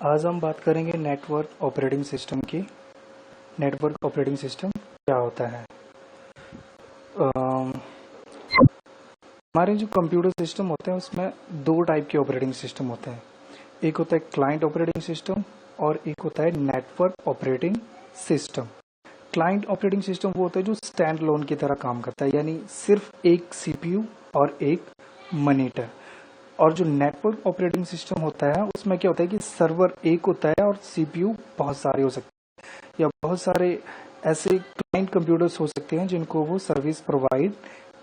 आज हम बात करेंगे नेटवर्क ऑपरेटिंग सिस्टम की। नेटवर्क ऑपरेटिंग सिस्टम क्या होता है? हमारे जो कंप्यूटर सिस्टम होते हैं उसमें दो टाइप के ऑपरेटिंग सिस्टम होते हैं। एक होता है क्लाइंट ऑपरेटिंग सिस्टम और एक होता है network operating system. Client operating system वो होता है जो स्टैंड लोन की तरह काम करता है, यानी सिर्फ एक सीपीयू और एक मॉनिटर। और जो नेटवर्क ऑपरेटिंग सिस्टम होता है उसमें क्या होता है कि सर्वर एक होता है और सीपीयू बहुत सारे हो सकते हैं, या बहुत सारे ऐसे क्लाइंट कंप्यूटर्स हो सकते हैं जिनको वो सर्विस प्रोवाइड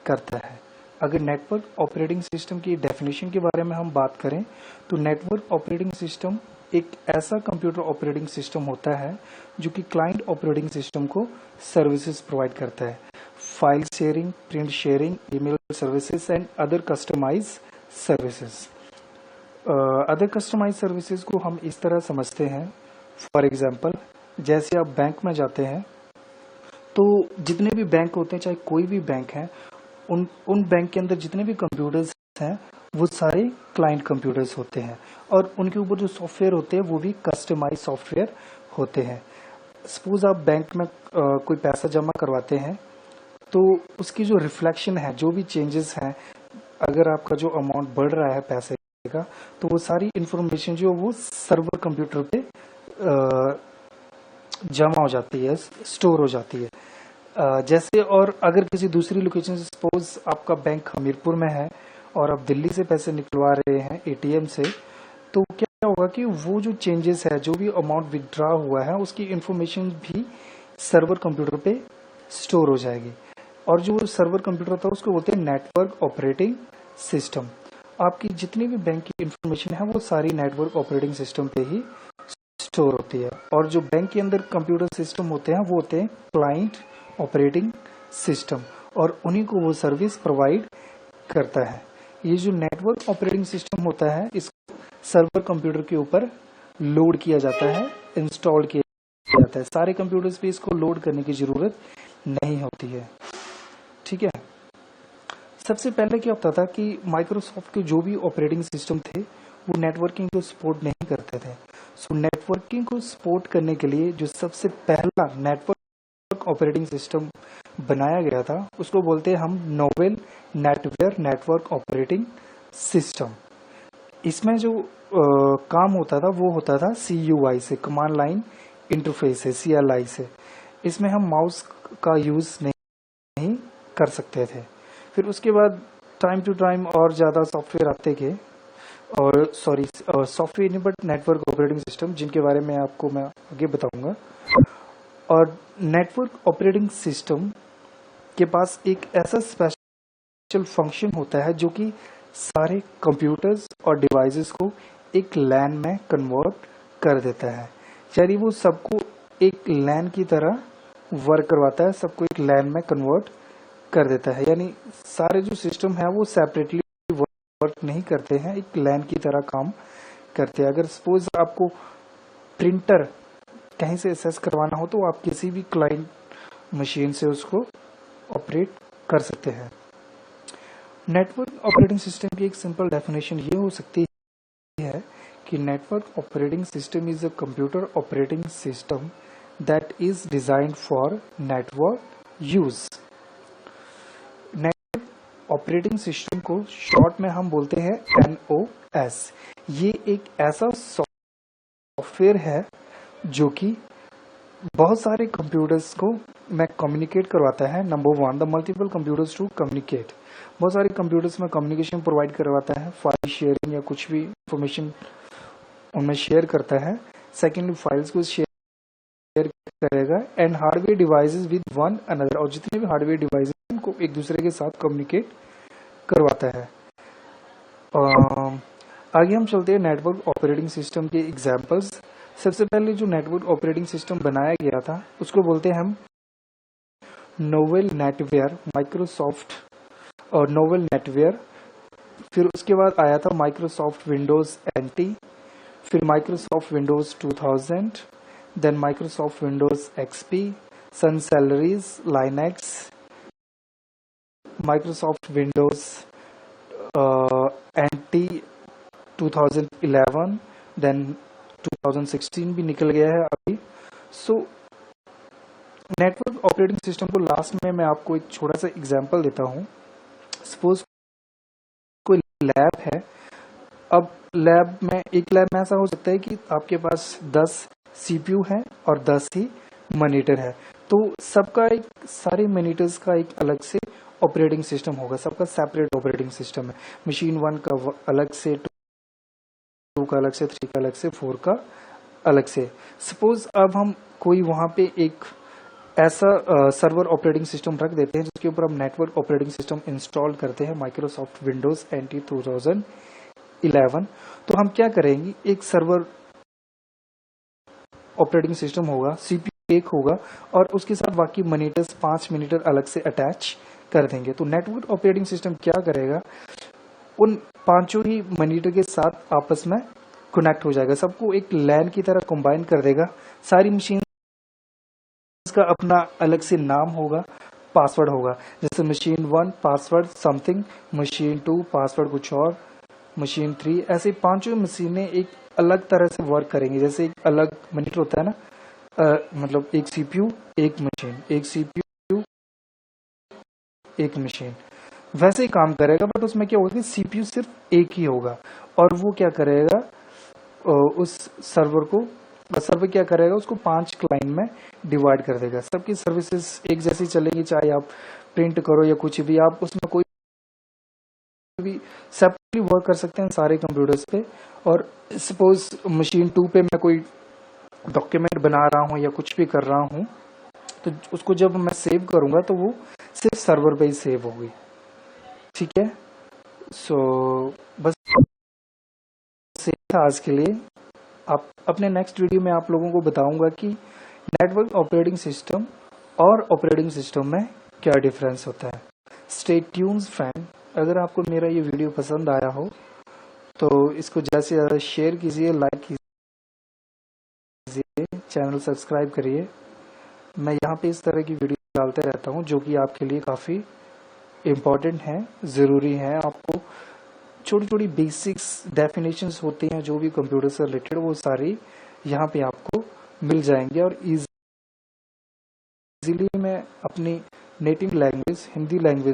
करता है। अगर नेटवर्क ऑपरेटिंग सिस्टम की डेफिनेशन के बारे में हम बात करें तो नेटवर्क ऑपरेटिंग सिस्टम एक ऐसा कंप्यूटर ऑपरेटिंग सिस्टम होता है जो कि क्लाइंट ऑपरेटिंग सिस्टम को सर्विसेज प्रोवाइड करता है। File sharing, print sharing, email services and other customize services. Other customize services को हम इस तरह समझते हैं, फॉर एग्जांपल जैसे आप बैंक में जाते हैं तो जितने भी बैंक होते हैं, चाहे कोई भी बैंक है, उन बैंक के अंदर जितने भी कंप्यूटर्स हैं वो सारे क्लाइंट कंप्यूटर्स होते हैं और उनके ऊपर जो सॉफ्टवेयर होते हैं वो भी कस्टमाइज सॉफ्टवेयर होते हैं। सपोज आप बैंक में कोई पैसा जमा करवाते हैं तो उसकी जो रिफ्लेक्शन है, जो भी चेंजेस हैं, अगर आपका जो अमाउंट बढ़ रहा है पैसे का, तो वो सारी इंफॉर्मेशन जो वो सर्वर कंप्यूटर पे जमा हो जाती है, स्टोर हो जाती है। जैसे और अगर किसी दूसरी लोकेशन से, सपोज आपका बैंक हमीरपुर में है और आप दिल्ली से पैसे निकलवा रहे हैं एटीएम से, तो क्या होगा कि वो जो चेंजेस है, जो भी अमाउंट विथड्रॉ हुआ है, उसकी इंफॉर्मेशन भी सर्वर कंप्यूटर पे स्टोर हो जाएगी। और जो सर्वर कंप्यूटर था उसको बोलते हैं नेटवर्क ऑपरेटिंग सिस्टम। आपकी जितनी भी बैंक की इंफॉर्मेशन है वो सारी नेटवर्क ऑपरेटिंग सिस्टम पे ही स्टोर होती है। और जो बैंक के अंदर कंप्यूटर सिस्टम होते हैं वो होते हैं क्लाइंट ऑपरेटिंग सिस्टम, और उन्हीं को वो सर्विस प्रोवाइड करता है। ये जो नेटवर्क ऑपरेटिंग सिस्टम होता है इसको सर्वर कंप्यूटर के ऊपर लोड किया जाता है, इंस्टॉल किया जाता है। सारे कंप्यूटर्स पे इसको लोड करने की जरूरत नहीं होती है। ठीक है। सबसे पहले क्या होता था कि माइक्रोसॉफ्ट के जो भी ऑपरेटिंग सिस्टम थे वो नेटवर्किंग को सपोर्ट नहीं करते थे। सो नेटवर्किंग को सपोर्ट करने के लिए जो सबसे पहला नेटवर्क ऑपरेटिंग सिस्टम बनाया गया था उसको बोलते हैं हम Novell Netware network operating system. इसमें जो काम होता था वो होता था CUI से, कमांड लाइन इंटरफेस से, CLI से। इसमें हम माउस का यूज नहीं कर सकते थे। फिर उसके बाद टाइम टू टाइम और ज़्यादा सॉफ्टवेयर आते गए, और सॉफ्टवेयर नहीं बट नेटवर्क ऑपरेटिंग सिस्टम, जिनके बारे में आपको मैं आगे बताऊंगा। और नेटवर्क ऑपरेटिंग सिस्टम के पास एक ऐसा स्पेशल फंक्शन होता है जो कि सारे कंप्यूटर्स और डिवाइसेस को एक लैन में कन्वर्ट कर देता है। यानी वो सबको एक लैन की तरह वर्क करवाता है, सबको एक लैन में कन्वर्ट कर देता है। यानी सारे जो सिस्टम है वो सेपरेटली वर्क नहीं करते हैं, एक लैन की तरह काम करते हैं। अगर सपोज आपको प्रिंटर कहीं से एक्सेस करवाना हो तो आप किसी भी क्लाइंट मशीन से उसको ऑपरेट कर सकते हैं। नेटवर्क ऑपरेटिंग सिस्टम की एक सिंपल डेफिनेशन ये हो सकती है कि network operating system is a computer operating system that is designed for network use. Operating system को शॉर्ट में हम बोलते हैं NOS। ये एक ऐसा सॉफ्टवेयर है जो कि बहुत सारे कंप्यूटर्स को में कम्युनिकेट करवाता है। Number one, the multiple computers to communicate. बहुत सारे कंप्यूटर्स में कम्युनिकेशन प्रोवाइड करवाता है, फाइल शेयरिंग या कुछ भी इंफॉर्मेशन उनमें शेयर करता है। सेकेंडली, फाइल्स को शेयर करेगा। And hardware devices with one another, और जितने भी हार्डवेयर डिवाइसेस को एक दूसरे के साथ कम्युनिकेट करवाता है। आगे हम चलते हैं नेटवर्क ऑपरेटिंग सिस्टम के एग्जांपल्स। सबसे पहले जो नेटवर्क ऑपरेटिंग सिस्टम बनाया गया था उसको बोलते हैं हम नोवेल नेटवेयर, माइक्रोसॉफ्ट और नोवेल नेटवेयर। फिर उसके बाद आया था माइक्रोसॉफ्ट विंडोज NT, फिर Microsoft Windows 2000, then Microsoft Windows XP, Sun Solaris, Linux, Microsoft Windows NT 2011, then 2016 भी निकल गया है अभी। सो नेटवर्क ऑपरेटिंग सिस्टम को लास्ट में मैं आपको एक छोटा सा एग्जांपल देता हूँ। सपोज कोई लैब है। अब लैब में एक लैब में ऐसा हो सकता है कि आपके पास 10 सीपीयू है और 10 ही मॉनिटर है। तो सबका एक सारे मॉनिटर्स का एक अलग से ऑपरेटिंग सिस्टम होगा, सबका सेपरेट ऑपरेटिंग सिस्टम है। मशीन 1 का अलग से, 2 का अलग से, 3 का अलग से, 4 का अलग से। सपोज अब हम कोई वहां पे एक ऐसा सर्वर ऑपरेटिंग सिस्टम रख देते हैं जिसके ऊपर हम नेटवर्क ऑपरेटिंग सिस्टम इंस्टॉल करते हैं, माइक्रोसॉफ्ट विंडोज NT 2011। तो हम क्या करेंगे, एक सर्वर ऑपरेटिंग सिस्टम होगा, सीपीयू एक होगा और उसके साथ बाकी मॉनिटर्स 5 मॉनिटर अलग से अटैच कर देंगे। तो नेटवर्क ऑपरेटिंग सिस्टम क्या करेगा, उन पांचों ही मॉनिटर के साथ आपस में कनेक्ट हो जाएगा, सबको एक लैन की तरह कंबाइन कर देगा। सारी मशीन का अपना अलग से नाम होगा, पासवर्ड होगा। जैसे machine 1 password something, machine 2 password कुछ और, मशीन 3, ऐसे पांचों मशीनें एक अलग तरह से वर्क करेंगी। जैसे एक अलग मॉनिटर होता है ना, मतलब एक सीपीयू एक मशीन, एक सीपीयू एक मशीन, वैसे ही काम करेगा। बट उसमें क्या होगा कि सीपीयू सिर्फ एक ही होगा और वो क्या करेगा, उस सर्वर क्या करेगा, उसको 5 क्लाइंट में डिवाइड कर देगा। सबकी सर्विसेज एक जैसी चलेगी, चाहे आप प्रिंट करो या कुछ भी, आप उसमें कोई भी सेपरेटली वर्क कर सकते हैं सारे कंप्यूटर्स पे। और सपोज मशीन 2 पे मैं कोई डॉक्यूमेंट बना रहा हूँ या कुछ भी कर रहा हूँ, तो उसको जब मैं सेव करूंगा तो वो सिर्फ सर्वर पे ही सेव होगी। ठीक है, सो बस से आज के लिए। आप अपने नेक्स्ट वीडियो में आप लोगों को बताऊंगा कि नेटवर्क ऑपरेटिंग सिस्टम और ऑपरेटिंग सिस्टम में क्या डिफरेंस होता है। Stay tuned friend. अगर आपको मेरा ये वीडियो पसंद आया हो तो इसको ज़्यादा से ज़्यादा शेयर कीजिए, लाइक कीजिए, चैनल सब्सक्राइब करिए। मैं यहाँ पे इस तरह की वीडियो डालते रहता हूँ जो कि आपके लिए काफ़ी इम्पोर्टेंट है, ज़रूरी है। आपको छोटी छोटी बेसिक्स डेफिनेशंस होती हैं जो भी कंप्यूटर से रिलेटेड, वो सारी यहाँ पे आपको मिल जाएंगे। और इजीली मैं अपनी नेटिव लैंग्वेज हिंदी लैंग्वेज